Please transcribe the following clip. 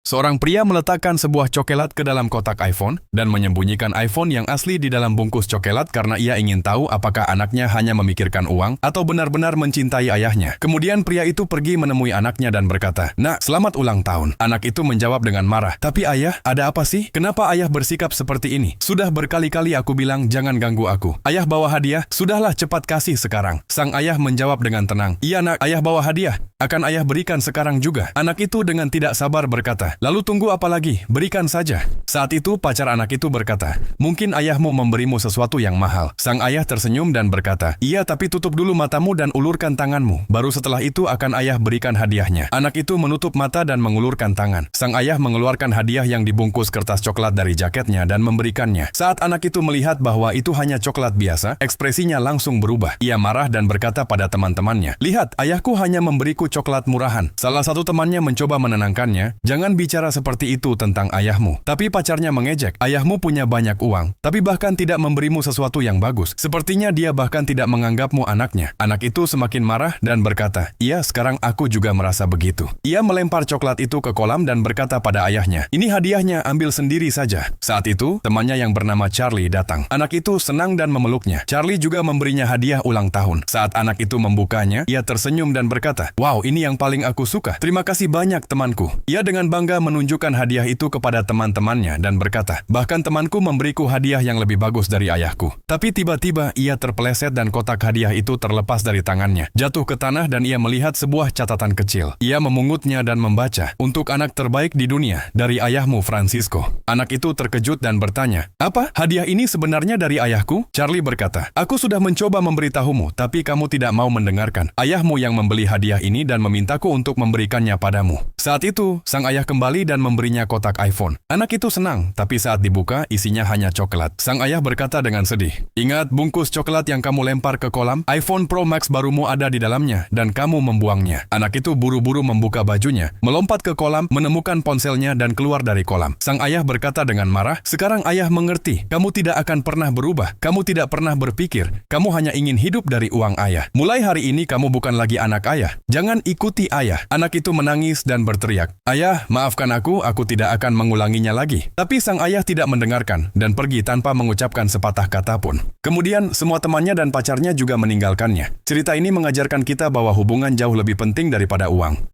Seorang pria meletakkan sebuah cokelat ke dalam kotak iPhone dan menyembunyikan iPhone yang asli di dalam bungkus cokelat karena ia ingin tahu apakah anaknya hanya memikirkan uang atau benar-benar mencintai ayahnya. Kemudian pria itu pergi menemui anaknya dan berkata, "Nak, selamat ulang tahun." Anak itu menjawab dengan marah, "Tapi ayah, ada apa sih? Kenapa ayah bersikap seperti ini? Sudah berkali-kali aku bilang jangan ganggu aku. Ayah bawa hadiah, sudahlah cepat kasih sekarang." Sang ayah menjawab dengan tenang, "Iya nak, ayah bawa hadiah. Akan ayah berikan sekarang juga." Anak itu dengan tidak sabar berkata, "Lalu tunggu apa lagi? Berikan saja." Saat itu pacar anak itu berkata, "Mungkin ayahmu memberimu sesuatu yang mahal." Sang ayah tersenyum dan berkata, "Iya, tapi tutup dulu matamu dan ulurkan tanganmu. Baru setelah itu akan ayah berikan hadiahnya." Anak itu menutup mata dan mengulurkan tangan. Sang ayah mengeluarkan hadiah yang dibungkus kertas coklat dari jaketnya dan memberikannya. Saat anak itu melihat bahwa itu hanya coklat biasa, ekspresinya langsung berubah. Ia marah dan berkata pada teman-temannya, "Lihat, ayahku hanya memberiku coklat murahan." Salah satu temannya mencoba menenangkannya, "Jangan bicara seperti itu tentang ayahmu." Tapi pacarnya mengejek, "Ayahmu punya banyak uang, tapi bahkan tidak memberimu sesuatu yang bagus. Sepertinya dia bahkan tidak menganggapmu anaknya." Anak itu semakin marah dan berkata, "Iya, sekarang aku juga merasa begitu." Ia melempar coklat itu ke kolam dan berkata pada ayahnya, "Ini hadiahnya, ambil sendiri saja." Saat itu, temannya yang bernama Charlie datang. Anak itu senang dan memeluknya. Charlie juga memberinya hadiah ulang tahun. Saat anak itu membukanya, ia tersenyum dan berkata, "Wow, ini yang paling aku suka. Terima kasih banyak temanku." Ia dengan bangga menunjukkan hadiah itu kepada teman-temannya dan berkata, "Bahkan temanku memberiku hadiah yang lebih bagus dari ayahku." Tapi tiba-tiba ia terpeleset dan kotak hadiah itu terlepas dari tangannya, jatuh ke tanah dan ia melihat sebuah catatan kecil. Ia memungutnya dan membaca, "Untuk anak terbaik di dunia, dari ayahmu Francisco." Anak itu terkejut dan bertanya, "Apa? Hadiah ini sebenarnya dari ayahku?" Charlie berkata, "Aku sudah mencoba memberitahumu, tapi kamu tidak mau mendengarkan. Ayahmu yang membeli hadiah ini dan memintaku untuk memberikannya padamu." Saat itu, sang ayah kembali dan memberinya kotak iPhone. Anak itu senang, tapi saat dibuka, isinya hanya coklat. Sang ayah berkata dengan sedih, "Ingat bungkus coklat yang kamu lempar ke kolam? iPhone Pro Max barumu ada di dalamnya, dan kamu membuangnya." Anak itu buru-buru membuka bajunya, melompat ke kolam, menemukan ponselnya dan keluar dari kolam. Sang ayah berkata dengan marah, "Sekarang ayah mengerti, kamu tidak akan pernah berubah. Kamu tidak pernah berpikir, kamu hanya ingin hidup dari uang ayah. Mulai hari ini kamu bukan lagi anak ayah. Jangan ikuti ayah." Anak itu menangis dan berteriak, "Ayah, maafkan aku tidak akan mengulanginya lagi." Tapi sang ayah tidak mendengarkan dan pergi tanpa mengucapkan sepatah kata pun. Kemudian semua temannya dan pacarnya juga meninggalkannya. Cerita ini mengajarkan kita bahwa hubungan jauh lebih penting daripada uang.